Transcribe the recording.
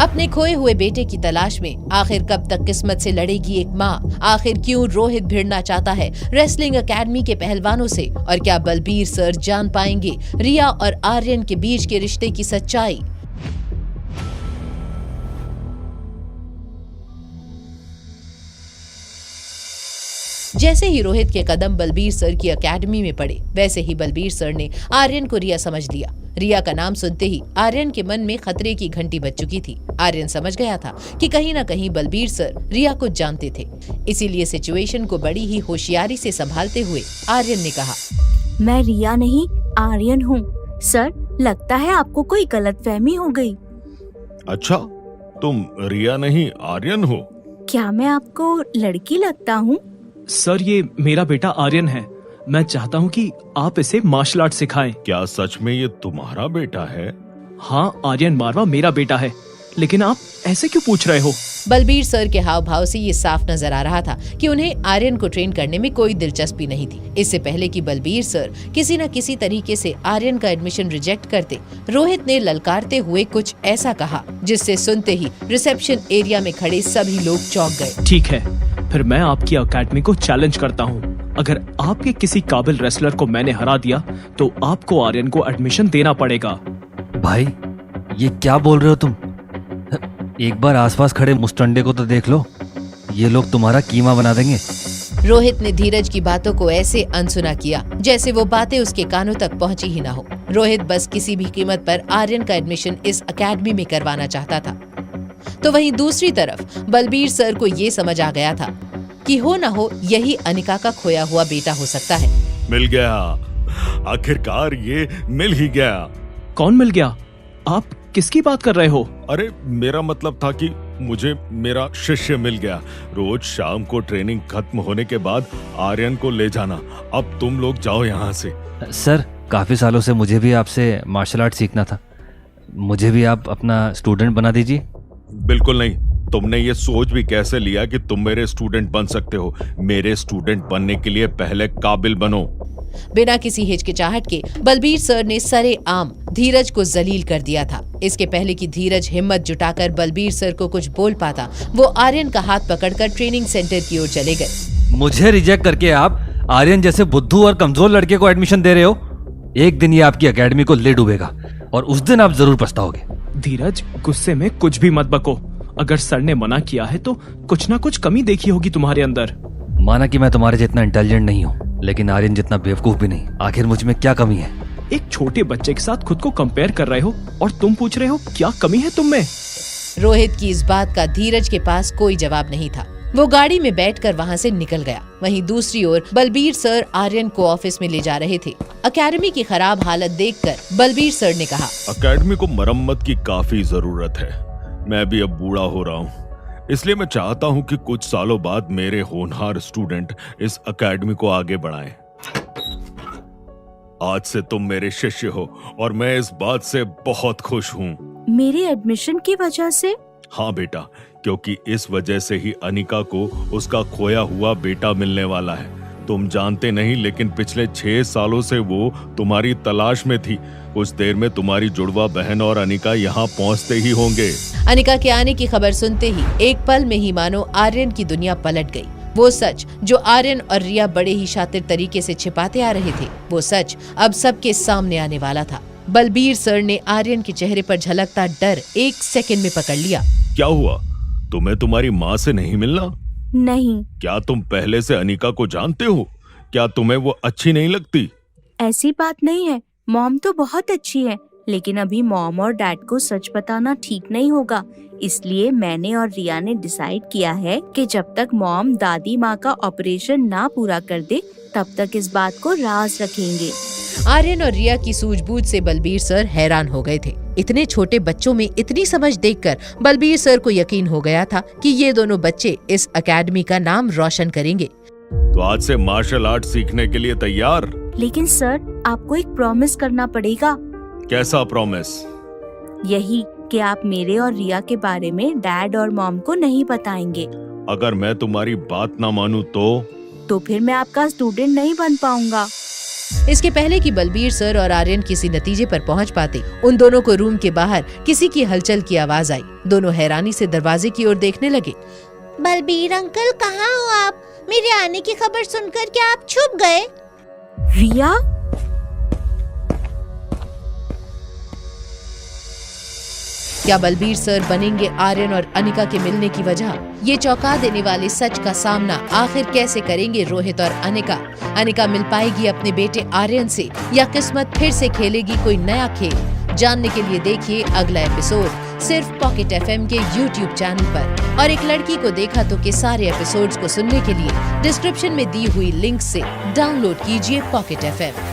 अपने खोए हुए बेटे की तलाश में आखिर कब तक किस्मत से लड़ेगी एक माँ। आखिर क्यों रोहित भिड़ना चाहता है रेसलिंग एकेडमी के पहलवानों से, और क्या बलबीर सर जान पाएंगे रिया और आर्यन के बीच के रिश्ते की सच्चाई। जैसे ही रोहित के कदम बलबीर सर की एकेडमी में पड़े, वैसे ही बलबीर सर ने आर्यन को रिया समझ लिया। रिया का नाम सुनते ही आर्यन के मन में खतरे की घंटी बज चुकी थी। आर्यन समझ गया था कि कहीं न कहीं बलबीर सर रिया को जानते थे, इसीलिए सिचुएशन को बड़ी ही होशियारी से संभालते हुए आर्यन ने कहा, मैं रिया नहीं आर्यन हूँ। सर, लगता है आपको कोई गलतफहमी हो गई। अच्छा, तुम रिया नहीं आर्यन हो? क्या मैं आपको लड़की लगता हूँ? सर, ये मेरा बेटा आर्यन है। मैं चाहता हूँ कि आप इसे मार्शल आर्ट सिखाएं। क्या सच में ये तुम्हारा बेटा है? हाँ, आर्यन मारवा मेरा बेटा है, लेकिन आप ऐसे क्यों पूछ रहे हो? बलबीर सर के हाव भाव से ये साफ नजर आ रहा था कि उन्हें आर्यन को ट्रेन करने में कोई दिलचस्पी नहीं थी। इससे पहले कि बलबीर सर किसी न किसी तरीके से आर्यन का एडमिशन रिजेक्ट करते, रोहित ने ललकारते हुए कुछ ऐसा कहा जिससे सुनते ही रिसेप्शन एरिया में खड़े सभी लोग चौंक गए। ठीक है, फिर मैं आपकी एकेडमी को चैलेंज करता हूँ। अगर आपके किसी काबिल रेसलर को मैंने हरा दिया तो आपको आर्यन को एडमिशन देना पड़ेगा। भाई, ये क्या बोल रहे हो तुम? एक बार आसपास खड़े मुस्टंडे को तो देख लो, ये लोग तुम्हारा कीमा बना देंगे। रोहित ने धीरज की बातों को ऐसे अनसुना किया जैसे वो बातें उसके कानों तक पहुंची ही ना हो। रोहित बस किसी भी कीमत पर आर्यन का एडमिशन इस एकेडमी में करवाना चाहता था। तो वहीं दूसरी तरफ बलबीर सर को ये समझ आ गया था कि हो ना हो यही अनिका का खोया हुआ बेटा हो सकता है। मिल गया, आखिरकार ये मिल ही गया। कौन मिल गया? आप किसकी बात कर रहे हो? अरे, मेरा मतलब था कि मुझे मेरा शिष्य मिल गया। रोज शाम को ट्रेनिंग खत्म होने के बाद आर्यन को ले जाना। अब तुम लोग जाओ यहाँ से। सर, काफी सालों से मुझे भी आपसे मार्शल आर्ट सीखना था। मुझे भी आप अपना स्टूडेंट बना दीजिए। बिल्कुल नहीं। तुमने ये सोच भी कैसे लिया कि तुम मेरे स्टूडेंट बन सकते हो? मेरे स्टूडेंट बनने के लिए पहले काबिल बनो। बिना किसी हिचकिचाहट के बलबीर सर ने सरेआम धीरज को जलील कर दिया था। इसके पहले कि धीरज हिम्मत जुटाकर बलबीर सर को कुछ बोल पाता, वो आर्यन का हाथ पकड़कर ट्रेनिंग सेंटर की ओर चले गए। मुझे रिजेक्ट करके आप आर्यन जैसे बुद्धू और कमजोर लड़के को एडमिशन दे रहे हो? एक दिन ये आपकी एकेडमी को ले डूबेगा और उस दिन आप जरूर पछताओगे। धीरज, गुस्से में कुछ भी मत बको। अगर सर ने मना किया है तो कुछ ना कुछ कमी देखी होगी तुम्हारे अंदर। माना कि मैं तुम्हारे जितना इंटेलिजेंट नहीं हूँ, लेकिन आर्यन जितना बेवकूफ भी नहीं। आखिर मुझ में क्या कमी है? एक छोटे बच्चे के साथ खुद को कंपेयर कर रहे हो और तुम पूछ रहे हो क्या कमी है तुम में? रोहित की इस बात का धीरज के पास कोई जवाब नहीं था। वो गाड़ी में बैठकर वहाँ से निकल गया। वहीं दूसरी ओर बलबीर सर आर्यन को ऑफिस में ले जा रहे थे। एकेडमी की खराब हालत देखकर बलबीर सर ने कहा, एकेडमी को मरम्मत की काफी जरूरत है। मैं भी अब बूढ़ा हो रहा हूँ, इसलिए मैं चाहता हूँ कि कुछ सालों बाद मेरे होनहार स्टूडेंट इस एकेडमी को आगे बढ़ाएं। आज से तुम मेरे शिष्य हो और मैं इस बात से बहुत खुश हूँ। मेरे एडमिशन की वजह से? हाँ बेटा, क्योंकि इस वजह से ही अनिका को उसका खोया हुआ बेटा मिलने वाला है। तुम जानते नहीं, लेकिन पिछले 6 सालों से वो तुम्हारी तलाश में थी। कुछ देर में तुम्हारी जुड़वा बहन और अनिका यहाँ पहुँचते ही होंगे। अनिका के आने की खबर सुनते ही एक पल में ही मानो आर्यन की दुनिया पलट गई। वो सच जो आर्यन और रिया बड़े ही शातिर तरीके से छिपाते आ रहे थे, वो सच अब सबके सामने आने वाला था। बलबीर सर ने आर्यन के चेहरे पर झलकता डर 1 सेकंड में पकड़ लिया। क्या हुआ? तुम्हें तुम्हारी माँ से नहीं मिलना? नहीं। क्या तुम पहले से अनिका को जानते हो? क्या तुम्हें वो अच्छी नहीं लगती? ऐसी बात नहीं है, मॉम तो बहुत अच्छी है, लेकिन अभी मॉम और डैड को सच बताना ठीक नहीं होगा। इसलिए मैंने और रिया ने डिसाइड किया है कि जब तक मॉम दादी माँ का ऑपरेशन ना पूरा कर दे, तब तक इस बात को राज रखेंगे। आर्यन और रिया की सूझबूझ से बलबीर सर हैरान हो गए थे। इतने छोटे बच्चों में इतनी समझ देखकर बलबीर सर को यकीन हो गया था कि ये दोनों बच्चे इस एकेडमी का नाम रोशन करेंगे। तो आज से मार्शल आर्ट सीखने के लिए तैयार? लेकिन सर, आपको एक प्रॉमिस करना पड़ेगा। कैसा प्रॉमिस? यही कि आप मेरे और रिया के बारे में डैड और मॉम को नहीं बताएंगे। अगर मैं तुम्हारी बात ना मानूं तो फिर मैं आपका स्टूडेंट नहीं बन पाऊंगा। इसके पहले कि बलबीर सर और आर्यन किसी नतीजे पर पहुंच पाते, उन दोनों को रूम के बाहर किसी की हलचल की आवाज आई। दोनों हैरानी से दरवाजे की ओर देखने लगे। बलबीर अंकल, कहाँ हो आप? मेरे आने की खबर सुनकर क्या आप छुप गए? रिया, क्या बलबीर सर बनेंगे आर्यन और अनिका के मिलने की वजह? ये चौंका देने वाले सच का सामना आखिर कैसे करेंगे रोहित और अनिका? अनिका मिल पाएगी अपने बेटे आर्यन से या किस्मत फिर से खेलेगी कोई नया खेल? जानने के लिए देखिए अगला एपिसोड सिर्फ पॉकेट एफएम के YouTube चैनल पर। और एक लड़की को देखा तो के सारे एपिसोड्स को सुनने के लिए डिस्क्रिप्शन में दी हुई लिंक से डाउनलोड कीजिए पॉकेट एफएम।